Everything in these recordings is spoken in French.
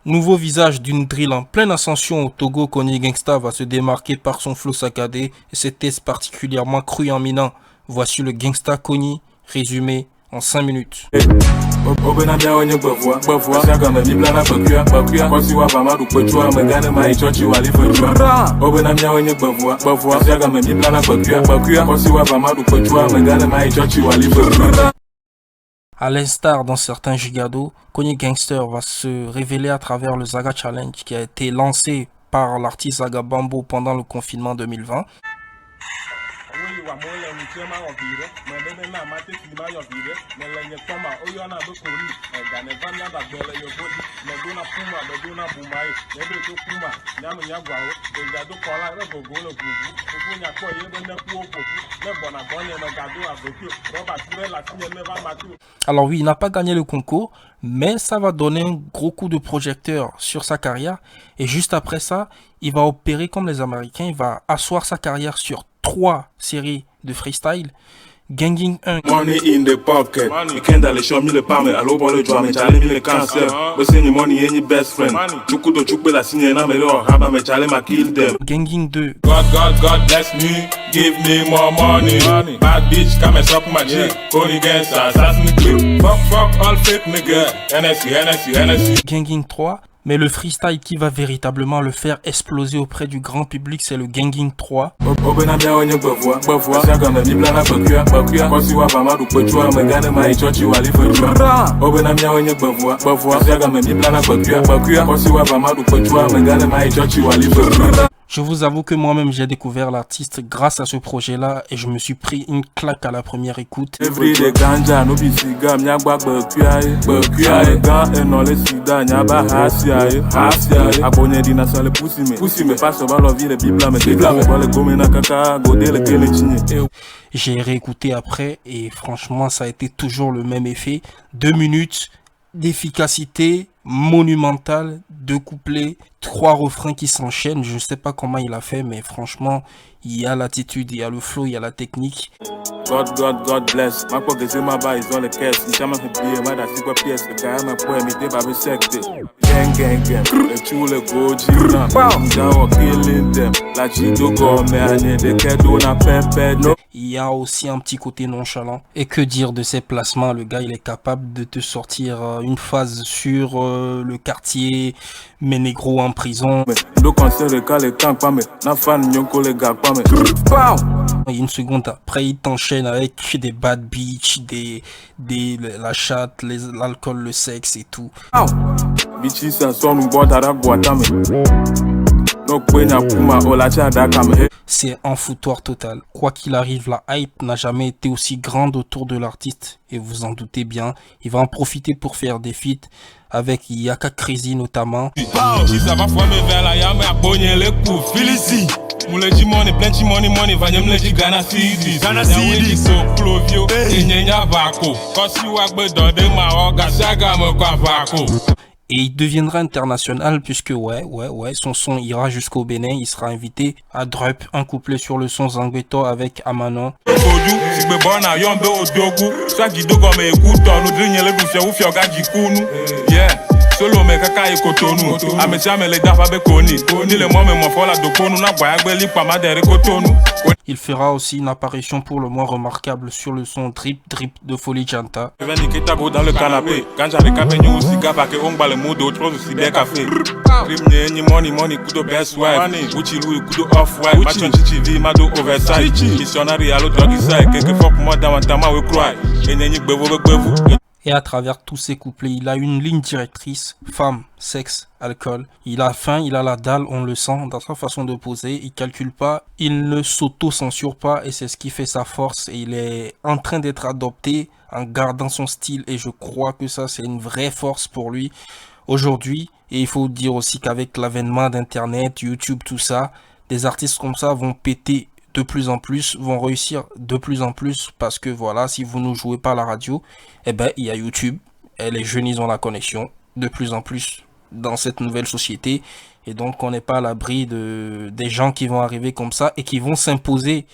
Nouveau visage d'une drill en pleine ascension au Togo, Kony Gangsta va se démarquer par son flow saccadé et ses tests particulièrement crus en minant. Voici le Gangsta Kony, résumé en 5 minutes. À l'instar dans certains gigados, Kony Gangster va se révéler à travers le Zaga Challenge qui a été lancé par l'artiste Zaga Bambo pendant le confinement 2020. Alors oui, il n'a pas gagné le concours, mais ça va donner un gros coup de projecteur sur sa carrière. Et juste après ça, il va opérer comme les Américains, il va asseoir sa carrière sur 3 séries de freestyle. Ganging 1. Money in the pocket. You can't aller show me le palme. Allo bon le drum, challenge me le cancer. We say money any best friend. Chuku to chukbe la signe na me lo raba me challenge ma kill them. Ganging 2. God bless me. Give me more money. Bad bitch come and suck my dick. Kony Gangsta, assassin clip. Fuck all fake nigga. NSC. Ganging 3. Mais le freestyle qui va véritablement le faire exploser auprès du grand public, c'est le Ganging 3. Je vous avoue que moi-même j'ai découvert l'artiste grâce à ce projet-là et je me suis pris une claque à la première écoute. J'ai réécouté après et franchement ça a été toujours le même effet. 2 minutes d'efficacité monumentale, 2 couplets, 3 refrains qui s'enchaînent. Je ne sais pas comment il a fait, mais franchement, il y a l'attitude, il y a le flow, il y a la technique. God bless. Ma pocket c'est ma base dans le caisse. Il chama fait pied, ma da c'est quoi pièce. Le gars m'a poème, il pas me secte. Gang. Le chou le goji na. Now killing them. La chido go me de kedo na pepe no. Il y a aussi un petit côté nonchalant. Et que dire de ses placements? Le gars, il est capable de te sortir une phase sur le quartier, mes négros en prison. Et une seconde après, il t'enchaîne avec des bad bitch, la chatte, l'alcool, le sexe et tout. C'est un foutoir total. Quoi qu'il arrive, la hype n'a jamais été aussi grande autour de l'artiste. Et vous en doutez bien, il va en profiter pour faire des feats avec Yaka Crazy notamment. Et il deviendra international puisque son son ira jusqu'au Bénin. Il sera invité à Drup, un couplet sur le son Zangueto avec Amanon. Solo me kaka ekotonu ametiame le dafa be koni ni le mo me mo fola do konu na boya gbe lipa ma dere kotonu. Il fera aussi une apparition pour le moins remarquable sur le son Drip de Folie Janta. Dans le canapé quand j'avais capé nous ciga pa que on ba le mood autre aussi bien café. Ni money kudo best wife Uchi Louis kudo off white Machon chichi vi mado oversize Missionary alo drug inside quelque fois pour moi dans ma we cry et nenyi gbevu. Et à travers tous ces couplets, il a une ligne directrice, femme, sexe, alcool. Il a faim, il a la dalle, on le sent dans sa façon de poser. Il calcule pas, il ne s'auto-censure pas et c'est ce qui fait sa force. Et il est en train d'être adopté en gardant son style et je crois que ça c'est une vraie force pour lui aujourd'hui. Et il faut dire aussi qu'avec l'avènement d'internet, YouTube, tout ça, des artistes comme ça vont péter de plus en plus, vont réussir de plus en plus parce que voilà, si vous ne jouez pas à la radio, eh ben il y a YouTube et les jeunes ils ont la connexion de plus en plus dans cette nouvelle société et donc on n'est pas à l'abri des gens qui vont arriver comme ça et qui vont s'imposer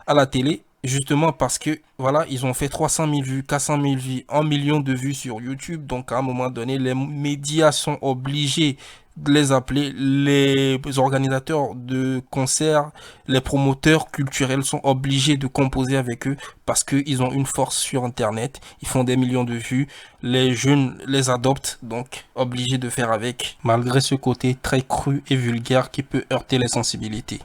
à la télé Justement parce que, voilà, ils ont fait 300 000 vues, 400 000 vues, 1 million de vues sur YouTube. Donc, à un moment donné, les médias sont obligés de les appeler. Les organisateurs de concerts, les promoteurs culturels sont obligés de composer avec eux parce qu'ils ont une force sur Internet. Ils font des millions de vues. Les jeunes les adoptent, donc obligés de faire avec, malgré ce côté très cru et vulgaire qui peut heurter les sensibilités.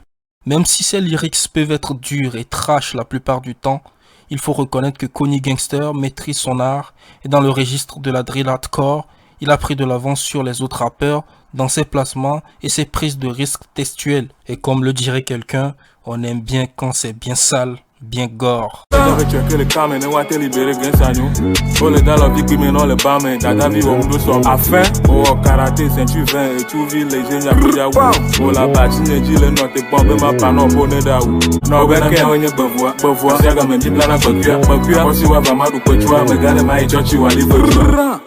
Même si ces lyrics peuvent être durs et trash la plupart du temps, il faut reconnaître que Kony Gangster maîtrise son art et dans le registre de la drill hardcore, il a pris de l'avance sur les autres rappeurs dans ses placements et ses prises de risques textuels. Et comme le dirait quelqu'un, on aime bien quand c'est bien sale, bien gore. J'avais checké les caméras, on va te libérer, Gensagno. Oh, les dans la vie, puis maintenant, les barmen, t'as vu, on nous sort à fin. Oh, karaté, ceinture 20, et tu vis les génies à Boudiaou. Oh, la bâtine, dit les notes, et bombe, ma panon, bonnet d'aou. Non, ben, qu'est-ce qu'on y bevoit, c'est à gamin, dit, là, la coquille, on s'y va, va, ma, ou quoi, tu vas, me garder, ma, et tu vas, livrer.